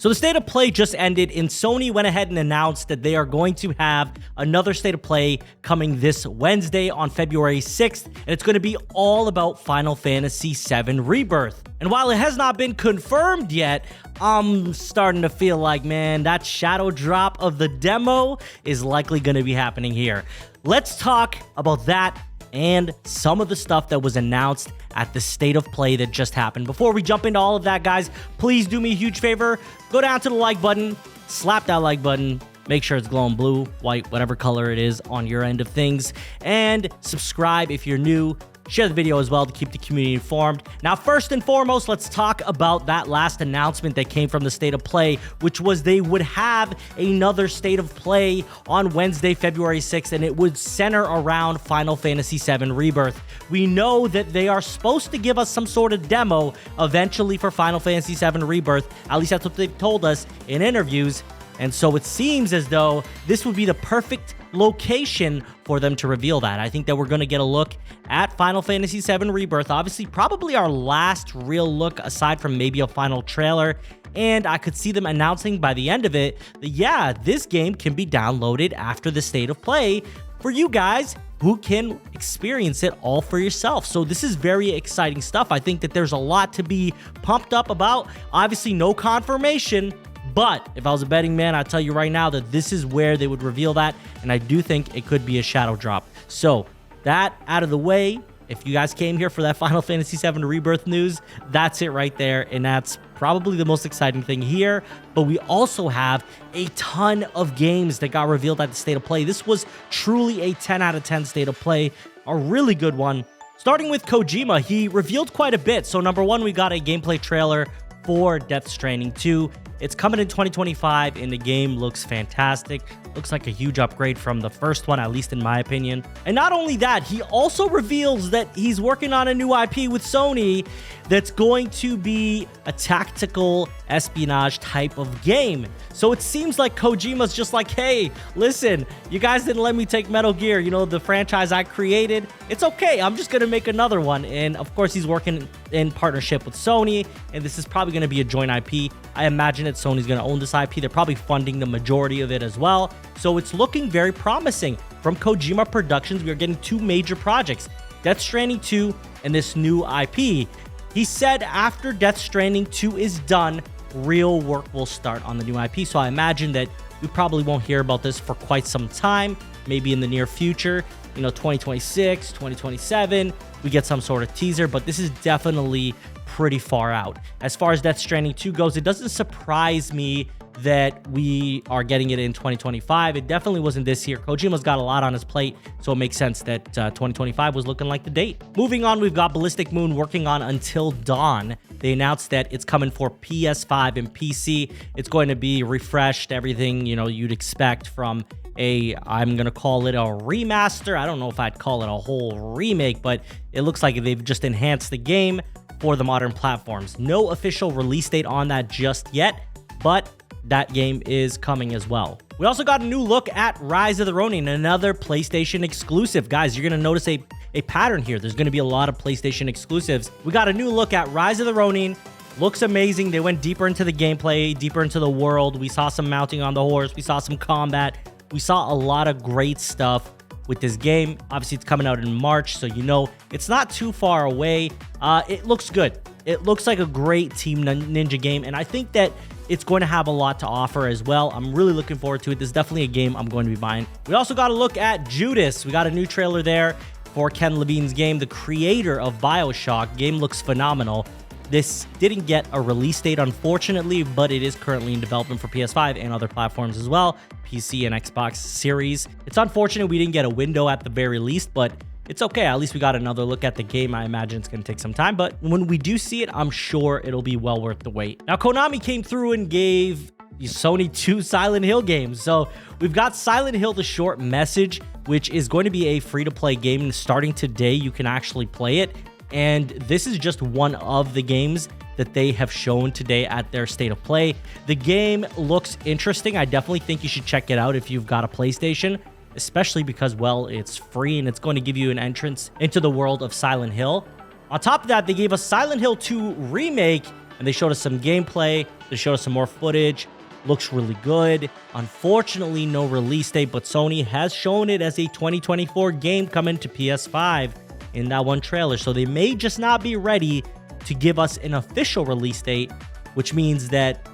So the State of Play just ended, and Sony went ahead and announced that they are going to have another State of Play coming this Wednesday on February 6th, and it's going to be all about Final Fantasy VII Rebirth. And while it has not been confirmed yet, I'm starting to feel like, man, that shadow drop of the demo is likely going to be happening here. Let's talk about that and some of the stuff that was announced at the State of Play that just happened. Before we jump into all of that, guys, please do me a huge favor. Go down to the like button, slap that like button, make sure it's glowing blue, white, whatever color it is on your end of things, and subscribe if you're new. Share the video as well to keep the community informed. Now, first and foremost, let's talk about that last announcement that came from the State of Play, which was they would have another State of Play on Wednesday, February 6th, and it would center around Final Fantasy VII Rebirth. We know that they are supposed to give us some sort of demo eventually for Final Fantasy VII Rebirth. At least that's what they've told us in interviews. And so it seems as though this would be the perfect location for them to reveal that. I think that we're going to get a look at Final Fantasy VII Rebirth. Obviously, probably our last real look aside from maybe a final trailer. And I could see them announcing by the end of it that, yeah, this game can be downloaded after the State of Play for you guys who can experience it all for yourself. So this is very exciting stuff. I think that there's a lot to be pumped up about. Obviously, no confirmation. But if I was a betting man, I'd tell you right now that this is where they would reveal that, and I do think it could be a shadow drop. So that out of the way, if you guys came here for that Final Fantasy VII Rebirth news, that's it right there, and that's probably the most exciting thing here. But we also have a ton of games that got revealed at the State of Play. This was truly a 10 out of 10 State of Play, a really good one. Starting with Kojima, he revealed quite a bit. So number one, we got a gameplay trailer for Death Stranding 2. It's coming in 2025, and the game looks fantastic. Looks like a huge upgrade from the first one, at least in my opinion. And not only that, he also reveals that he's working on a new IP with Sony that's going to be a tactical espionage type of game. So it seems like Kojima's just like, hey, listen, you guys didn't let me take Metal Gear, you know, the franchise I created. It's okay, I'm just gonna make another one. And of course, he's working in partnership with Sony, and this is probably gonna be a joint IP. I imagine that Sony's gonna own this IP. They're probably funding the majority of it as well. So it's looking very promising. From Kojima Productions, we are getting two major projects, Death Stranding 2 and this new IP. He said after Death Stranding 2 is done, real work will start on the new IP. So I imagine that we probably won't hear about this for quite some time, maybe in the near future, you know, 2026, 2027, we get some sort of teaser, but this is definitely pretty far out. As far as Death Stranding 2 goes, it doesn't surprise me that we are getting it in 2025. It definitely wasn't this year. Kojima's got a lot on his plate, so it makes sense that 2025 was looking like the date. Moving on, we've got Ballistic Moon working on Until Dawn. They announced that it's coming for PS5 and PC. It's going to be refreshed, everything, you know, you'd expect from I'm going to call it a remaster. I don't know if I'd call it a whole remake, but it looks like they've just enhanced the game for the modern platforms. No official release date on that just yet, but that game is coming as well. We also got a new look at Rise of the Ronin, another PlayStation exclusive. Guys, you're going to notice a pattern here. There's going to be a lot of PlayStation exclusives. We got a new look at Rise of the Ronin. Looks amazing. They went deeper into the gameplay, deeper into the world. We saw some mounting on the horse. We saw some combat. We saw a lot of great stuff with this game. Obviously, it's coming out in March, so you know it's not too far away. It looks good. It looks like a great Team Ninja game, and I think that it's going to have a lot to offer as well. I'm really looking forward to it. This is definitely a game I'm going to be buying. We also got a look at Judas. We got a new trailer there for Ken Levine's game, the creator of BioShock. Game looks phenomenal. This didn't get a release date, unfortunately, but it is currently in development for PS5 and other platforms as well, PC and Xbox Series. It's unfortunate we didn't get a window at the very least, but it's okay. At least we got another look at the game. I imagine it's going to take some time, but when we do see it, I'm sure it'll be well worth the wait. Now, Konami came through and gave Sony 2 Silent Hill games. So we've got Silent Hill: The Short Message, which is going to be a free-to-play game, and starting today, you can actually play it. And this is just one of the games that they have shown today at their State of Play. The game looks interesting. I definitely think you should check it out if you've got a PlayStation, especially because, well, it's free and it's going to give you an entrance into the world of Silent Hill. On top of that, they gave us Silent Hill 2 Remake, and they showed us some gameplay. They showed us some more footage. Looks really good. Unfortunately, no release date, but Sony has shown it as a 2024 game coming to PS5 in that one trailer. So they may just not be ready to give us an official release date, which means that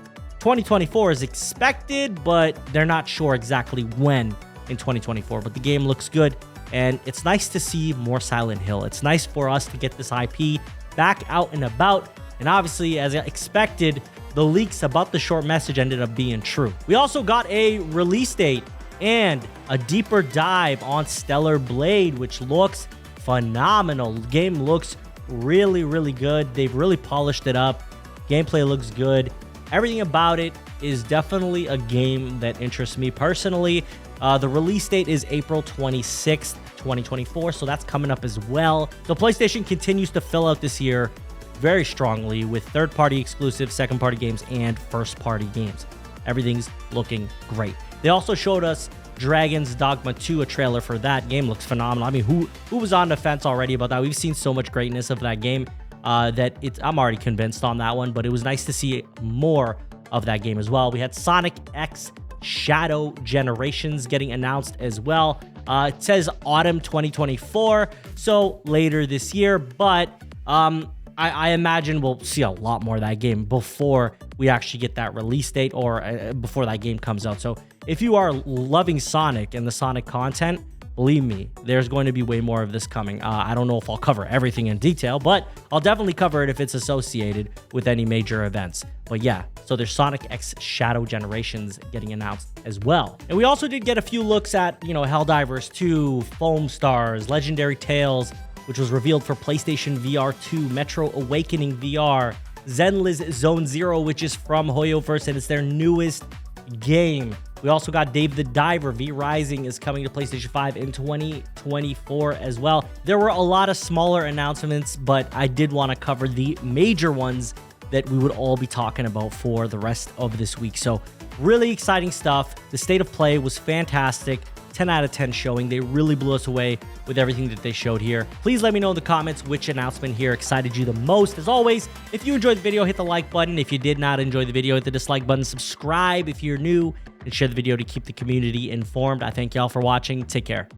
2024 is expected, but they're not sure exactly when in 2024. But the game looks good, and it's nice to see more Silent Hill. It's nice for us to get this IP back out and about. And obviously, as expected, the leaks about the short message ended up being true. We also got a release date and a deeper dive on Stellar Blade, which looks phenomenal. The game looks really, really good. They've really polished it up. Gameplay looks good. Everything about it is definitely a game that interests me personally. The release date is April 26th, 2024, so that's coming up as well. So PlayStation continues to fill out this year very strongly with third-party exclusive, second-party games, and first-party games. Everything's looking great. They also showed us Dragon's Dogma 2, a trailer for that. Game looks phenomenal. I mean, who was on the fence already about that? We've seen so much greatness of that game that I'm already convinced on that one, but it was nice to see more of that game as well. We had Sonic X Shadow Generations getting announced as well. It says autumn 2024, so later this year, but I imagine we'll see a lot more of that game before we actually get that release date or before that game comes out. So if you are loving Sonic and the Sonic content, believe me, there's going to be way more of this coming. I don't know if I'll cover everything in detail, but I'll definitely cover it if it's associated with any major events. But yeah, so there's Sonic X Shadow Generations getting announced as well. And we also did get a few looks at, Helldivers 2, Foam Stars, Legendary Tales, which was revealed for PlayStation VR 2, Metro Awakening VR, Zenless Zone Zero, which is from Hoyoverse, and it's their newest game. We also got Dave the Diver. V-Rising is coming to PlayStation 5 in 2024 as well. There were a lot of smaller announcements, but I did want to cover the major ones that we would all be talking about for the rest of this week. So really exciting stuff. The state of play was fantastic. 10 out of 10 showing. They really blew us away with everything that they showed here. Please let me know in the comments which announcement here excited you the most. As always, if you enjoyed the video, hit the like button. If you did not enjoy the video, hit the dislike button. Subscribe if you're new, and share the video to keep the community informed. I thank y'all for watching. Take care.